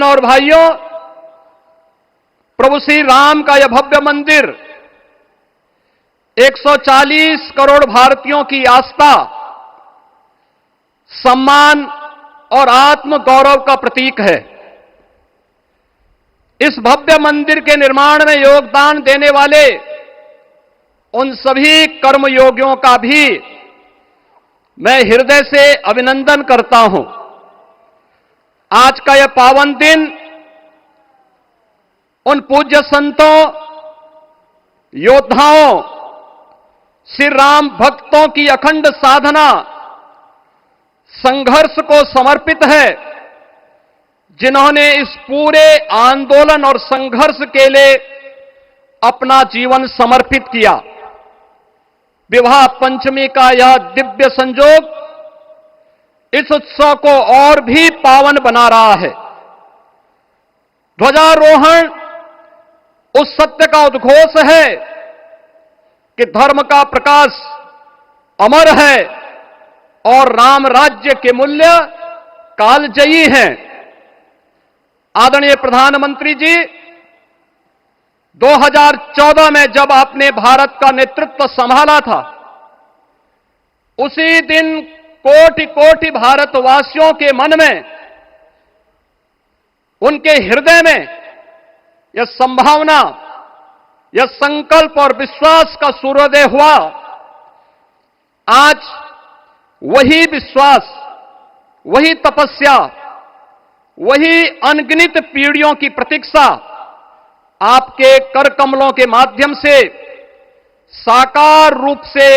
बहनों और भाइयों, प्रभु श्री राम का यह भव्य मंदिर 140 करोड़ भारतीयों की आस्था, सम्मान और आत्म गौरव का प्रतीक है। इस भव्य मंदिर के निर्माण में योगदान देने वाले उन सभी कर्मयोगियों का भी मैं हृदय से अभिनंदन करता हूं। आज का यह पावन दिन उन पूज्य संतों, योद्धाओं, श्री राम भक्तों की अखंड साधना, संघर्ष को समर्पित है, जिन्होंने इस पूरे आंदोलन और संघर्ष के लिए अपना जीवन समर्पित किया। विवाह पंचमी का यह दिव्य संयोग इस उत्सव को और भी पावन बना रहा है। ध्वजारोहण उस सत्य का उद्घोष है कि धर्म का प्रकाश अमर है और राम राज्य के मूल्य कालजयी हैं। आदरणीय प्रधानमंत्री जी, 2014 में जब आपने भारत का नेतृत्व संभाला था, उसी दिन कोटि कोटि भारतवासियों के मन में, उनके हृदय में यह संभावना, यह संकल्प और विश्वास का सूर्योदय हुआ। आज वही विश्वास, वही तपस्या, वही अनगिनत पीढ़ियों की प्रतीक्षा आपके कर कमलों के माध्यम से साकार रूप से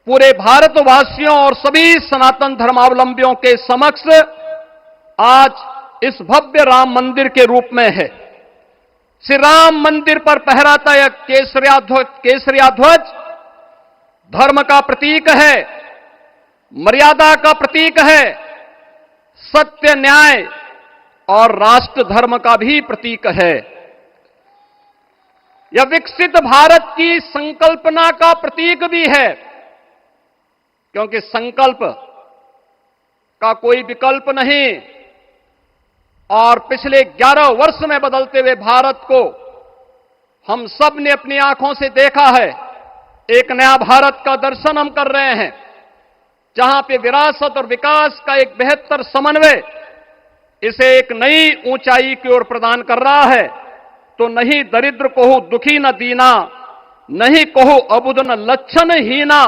पूरे भारतवासियों और सभी सनातन धर्मावलंबियों के समक्ष आज इस भव्य राम मंदिर के रूप में है। श्री राम मंदिर पर फहराता यह केसरिया ध्वज धर्म का प्रतीक है, मर्यादा का प्रतीक है, सत्य, न्याय और राष्ट्र धर्म का भी प्रतीक है। यह विकसित भारत की संकल्पना का प्रतीक भी है, क्योंकि संकल्प का कोई विकल्प नहीं। और पिछले 11 वर्ष में बदलते हुए भारत को हम सब ने अपनी आंखों से देखा है। एक नया भारत का दर्शन हम कर रहे हैं, जहां पे विरासत और विकास का एक बेहतर समन्वय इसे एक नई ऊंचाई की ओर प्रदान कर रहा है। तो नहीं दरिद्र को दुखी न दीना, नहीं कहो अबुद न लक्षण हीना।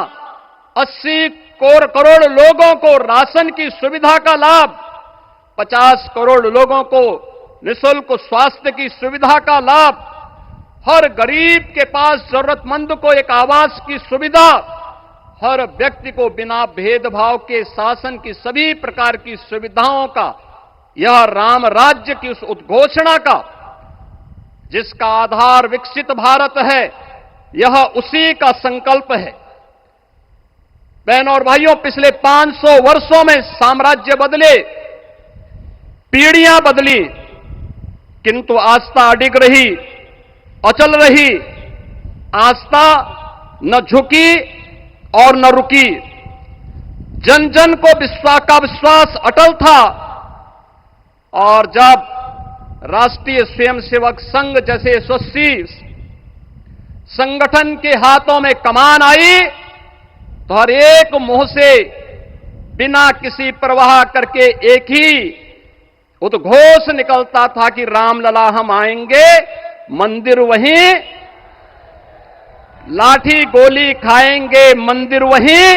80 करोड़ लोगों को राशन की सुविधा का लाभ, 50 करोड़ लोगों को निःशुल्क स्वास्थ्य की सुविधा का लाभ, हर गरीब के पास जरूरतमंद को एक आवास की सुविधा, हर व्यक्ति को बिना भेदभाव के शासन की सभी प्रकार की सुविधाओं का, यह राम राज्य की उस उद्घोषणा का जिसका आधार विकसित भारत है, यह उसी का संकल्प है। बहनों और भाइयों, पिछले 500 वर्षों में साम्राज्य बदले, पीढ़ियां बदली, किंतु आस्था अडिग रही, अचल रही। आस्था न झुकी और न रुकी। जन जन को विश्वास अटल था। और जब राष्ट्रीय स्वयंसेवक संघ जैसे यशस्वी संगठन के हाथों में कमान आई, तो हर एक मुंह से बिना किसी परवाह करके एक ही उद्घोष निकलता था कि रामलला हम आएंगे, मंदिर वहीं, लाठी गोली खाएंगे, मंदिर वहीं।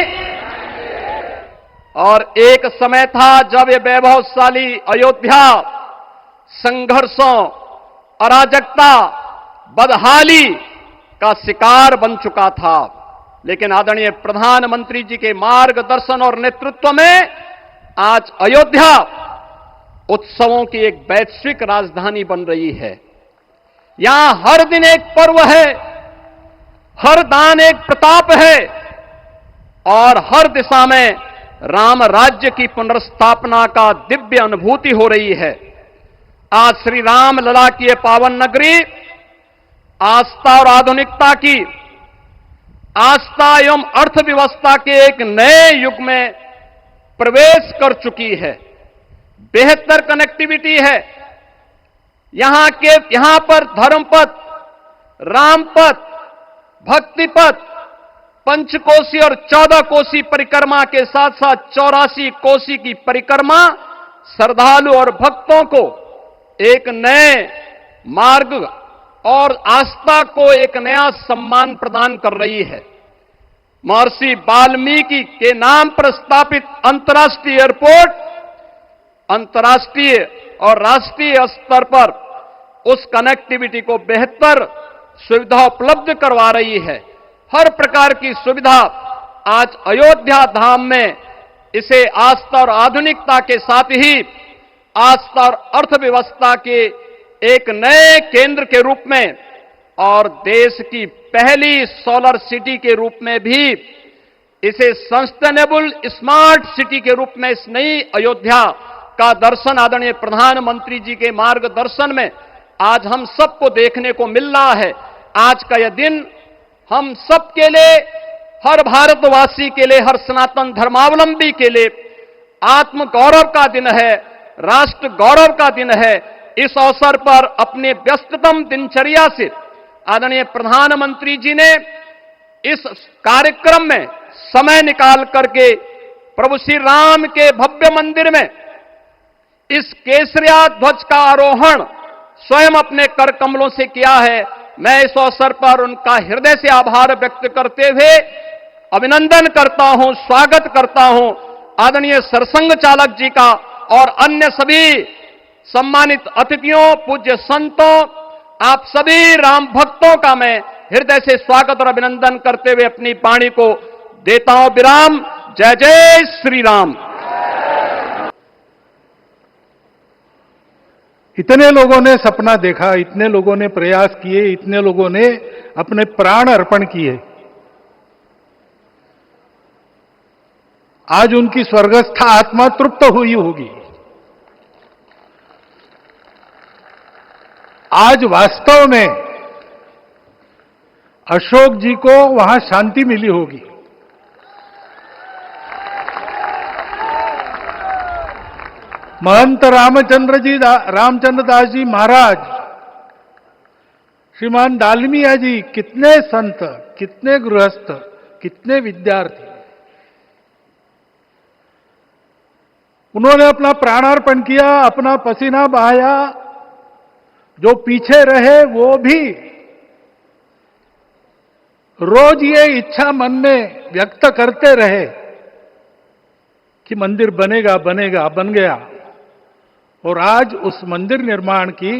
और एक समय था जब ये वैभवशाली अयोध्या संघर्षों, अराजकता, बदहाली का शिकार बन चुका था। लेकिन आदरणीय प्रधानमंत्री जी के मार्गदर्शन और नेतृत्व में आज अयोध्या उत्सवों की एक वैश्विक राजधानी बन रही है। यहां हर दिन एक पर्व है, हर दान एक प्रताप है और हर दिशा में राम राज्य की पुनर्स्थापना का दिव्य अनुभूति हो रही है। आज श्री राम लला की यह पावन नगरी आस्था और आधुनिकता की, आस्था एवं अर्थव्यवस्था के एक नए युग में प्रवेश कर चुकी है। बेहतर कनेक्टिविटी है। यहां पर धर्मपथ, रामपथ, भक्तिपथ, पंचकोसी और 14 कोसी परिक्रमा के साथ साथ 84 कोसी की परिक्रमा श्रद्धालु और भक्तों को एक नए मार्ग और आस्था को एक नया सम्मान प्रदान कर रही है। महर्षि वाल्मीकि के नाम पर स्थापित अंतर्राष्ट्रीय एयरपोर्ट अंतर्राष्ट्रीय और राष्ट्रीय स्तर पर उस कनेक्टिविटी को बेहतर सुविधा उपलब्ध करवा रही है। हर प्रकार की सुविधा आज अयोध्या धाम में इसे आस्था और आधुनिकता के साथ ही आस्था और अर्थव्यवस्था के एक नए केंद्र के रूप में और देश की पहली सोलर सिटी के रूप में भी इसे सस्टेनेबल स्मार्ट सिटी के रूप में इस नई अयोध्या का दर्शन आदरणीय प्रधानमंत्री जी के मार्गदर्शन में आज हम सबको देखने को मिल रहा है। आज का यह दिन हम सबके लिए, हर भारतवासी के लिए, हर सनातन धर्मावलंबी के लिए आत्म गौरव का दिन है, राष्ट्र गौरव का दिन है। इस अवसर पर अपने व्यस्ततम दिनचर्या से आदरणीय प्रधानमंत्री जी ने इस कार्यक्रम में समय निकाल करके प्रभु श्री राम के भव्य मंदिर में इस केसरिया ध्वज का आरोहण स्वयं अपने कर कमलों से किया है। मैं इस अवसर पर उनका हृदय से आभार व्यक्त करते हुए अभिनंदन करता हूं, स्वागत करता हूं आदरणीय सरसंघ चालक जी का और अन्य सभी सम्मानित अतिथियों, पूज्य संतों, आप सभी राम भक्तों का मैं हृदय से स्वागत और अभिनंदन करते हुए अपनी वाणी को देता हूं विराम। जय जय श्री राम। इतने लोगों ने सपना देखा, इतने लोगों ने प्रयास किए, इतने लोगों ने अपने प्राण अर्पण किए। आज उनकी स्वर्गस्थ आत्मा तृप्त हुई होगी। आज वास्तव में अशोक जी को वहां शांति मिली होगी। महंत रामचंद्र दास जी महाराज, श्रीमान दालमिया जी, कितने संत, कितने गृहस्थ, कितने विद्यार्थी, उन्होंने अपना प्राणार्पण किया, अपना पसीना बहाया। जो पीछे रहे वो भी रोज ये इच्छा मन में व्यक्त करते रहे कि मंदिर बनेगा बनेगा, बन गया। और आज उस मंदिर निर्माण की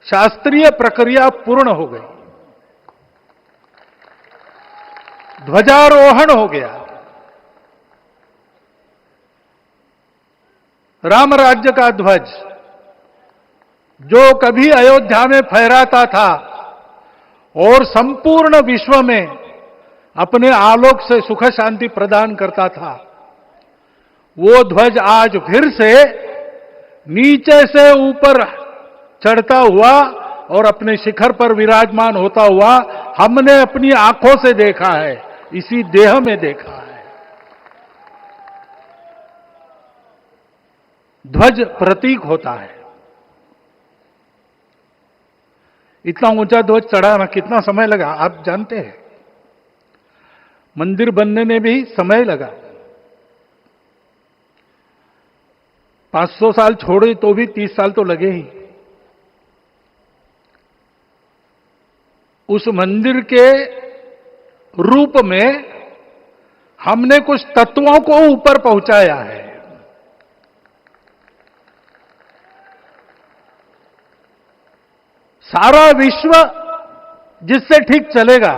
शास्त्रीय प्रक्रिया पूर्ण हो गई, ध्वजारोहण हो गया। राम राज्य का ध्वज जो कभी अयोध्या में फहराता था और संपूर्ण विश्व में अपने आलोक से सुख शांति प्रदान करता था, वो ध्वज आज फिर से नीचे से ऊपर चढ़ता हुआ और अपने शिखर पर विराजमान होता हुआ हमने अपनी आंखों से देखा है, इसी देह में देखा है। ध्वज प्रतीक होता है। इतना ऊंचा ध्वज चढ़ाना कितना समय लगा आप जानते हैं? मंदिर बनने में भी समय लगा। 500 साल छोड़े तो भी 30 साल तो लगे ही। उस मंदिर के रूप में हमने कुछ तत्वों को ऊपर पहुंचाया है। सारा विश्व जिससे ठीक चलेगा,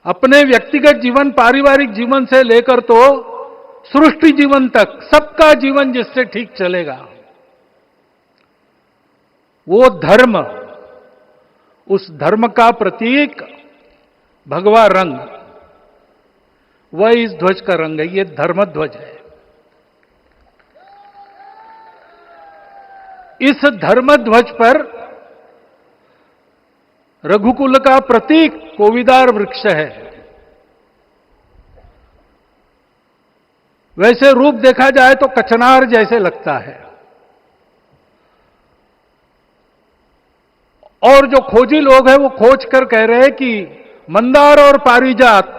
अपने व्यक्तिगत जीवन, पारिवारिक जीवन से लेकर तो सृष्टि जीवन तक सबका जीवन जिससे ठीक चलेगा, वो धर्म, उस धर्म का प्रतीक भगवा रंग, वह इस ध्वज का रंग है। ये धर्म ध्वज है। इस धर्म ध्वज पर रघुकुल का प्रतीक कोविदार वृक्ष है। वैसे रूप देखा जाए तो कचनार जैसे लगता है। और जो खोजी लोग हैं वो खोज कर कह रहे हैं कि मंदार और पारिजात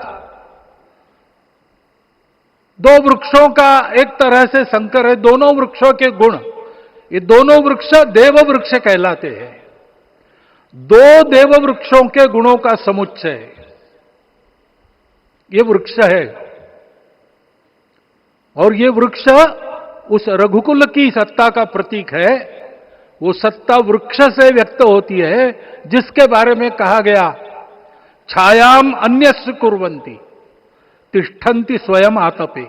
दो वृक्षों का एक तरह से संकर है। दोनों वृक्षों के गुण, ये दोनों वृक्ष देव वृक्ष कहलाते हैं। दो देव वृक्षों के गुणों का समुच्चय ये वृक्ष है। और ये वृक्ष उस रघुकुल की सत्ता का प्रतीक है। वो सत्ता वृक्ष से व्यक्त होती है, जिसके बारे में कहा गया, छायाम अन्यस्य कुर्वन्ति तिष्ठन्ति स्वयं आतपे।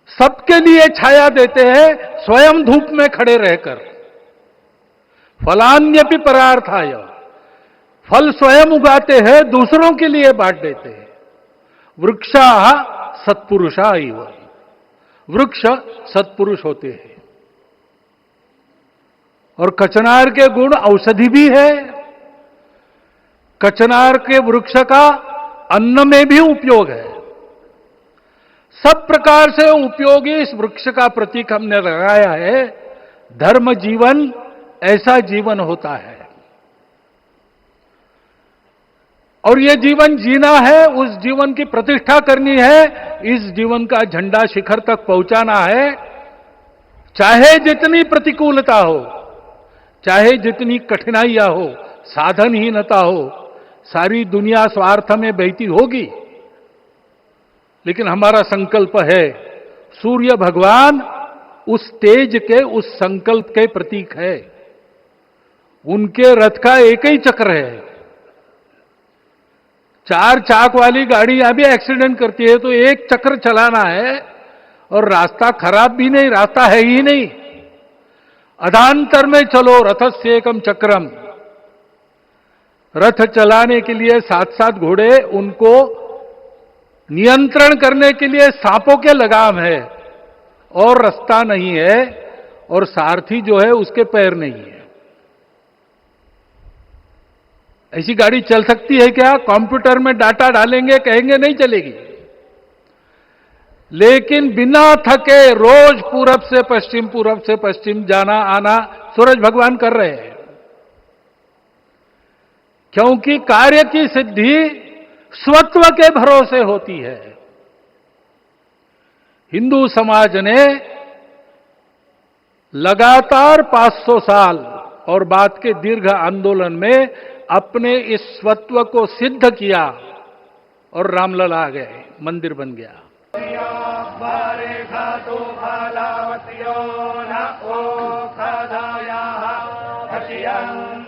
सबके लिए छाया देते हैं, स्वयं धूप में खड़े रहकर। फलान्यपि परार्थाय, फल स्वयं उगाते हैं, दूसरों के लिए बांट देते हैं। वृक्षा सत्पुरुषा इव, वृक्ष सत्पुरुष होते हैं। और कचनार के गुण औषधि भी है। कचनार के वृक्ष का अन्न में भी उपयोग है। सब प्रकार से उपयोगी इस वृक्ष का प्रतीक हमने लगाया है। धर्म जीवन ऐसा जीवन होता है। और ये जीवन जीना है, उस जीवन की प्रतिष्ठा करनी है, इस जीवन का झंडा शिखर तक पहुंचाना है। चाहे जितनी प्रतिकूलता हो, चाहे जितनी कठिनाइयां हो, साधनहीनता हो, सारी दुनिया स्वार्थ में बहती होगी, लेकिन हमारा संकल्प है। सूर्य भगवान उस तेज के, उस संकल्प के प्रतीक है। उनके रथ का एक ही चक्र है। 4 चाक वाली गाड़ी यहां भी एक्सीडेंट करती है तो एक चक्र चलाना है, और रास्ता खराब भी नहीं, रास्ता है ही नहीं। अधांतर में चलो रथस्य एकम चक्रम। रथ चलाने के लिए 7-7 घोड़े, उनको नियंत्रण करने के लिए सांपों के लगाम है, और रास्ता नहीं है, और सारथी जो है उसके पैर नहीं है। ऐसी गाड़ी चल सकती है क्या? कंप्यूटर में डाटा डालेंगे, कहेंगे नहीं चलेगी। लेकिन बिना थके रोज पूरब से पश्चिम, पूरब से पश्चिम जाना आना सूरज भगवान कर रहे हैं। क्योंकि कार्य की सिद्धि स्वत्व के भरोसे होती है। हिंदू समाज ने लगातार 500 साल और बाद के दीर्घ आंदोलन में अपने इस स्वत्व को सिद्ध किया, और रामलला आ गए, मंदिर बन गया।